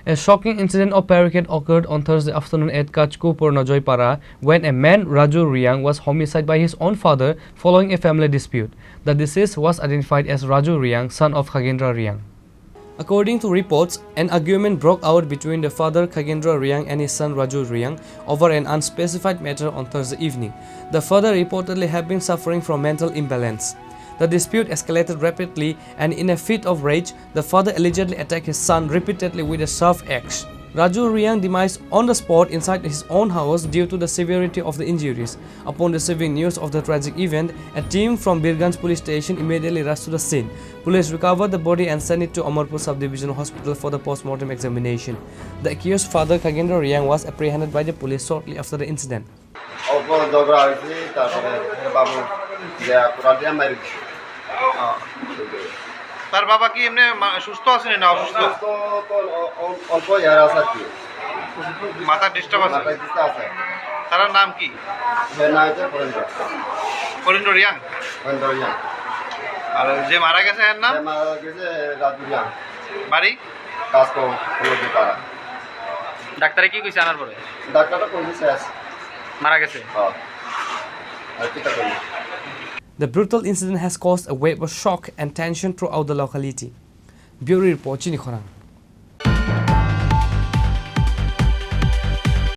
A shocking incident of parricide occurred on Thursday afternoon at Kachko Purnajoy Para when a man, Raju Reang, was homicide by his own father following a family dispute. The deceased was identified as Raju Reang, son of Khagendra Reang. According to reports, an argument broke out between the father Khagendra Reang and his son Raju Reang over an unspecified matter on Thursday evening. The father reportedly had been suffering from mental imbalance. The dispute escalated rapidly, and in a fit of rage, the father allegedly attacked his son repeatedly with a sharp axe. Raju Reang demised on the spot inside his own house due to the severity of the injuries. Upon receiving news of the tragic event, a team from Birganj police station immediately rushed to the scene. Police recovered the body and sent it to Amarpur Subdivision Hospital for the post-mortem examination. The accused father, Khagendra Reang, was apprehended by the police shortly after the incident. তার বাবা কি এমনি সুস্থ আছেন না অসুস্থ? অল্প ইয়ার আছে কি মাথা ডিস্টার্ব আছে। তার নাম কি? করিন্দ্র রিয়াং। আর যে মারা গেছে এর নাম? রাজু রিয়াং। বাড়ি? কাচকো পুরনাজয় পাড়া। ডাক্তারে কি কইছে আনার পরে? ডাক্তারটা কইছে শেষ। মারা গেছে। হ্যাঁ। আর কি তা কইছে? The brutal incident has caused a wave of shock and tension throughout the locality. Bureau Report, Chini, Khorang.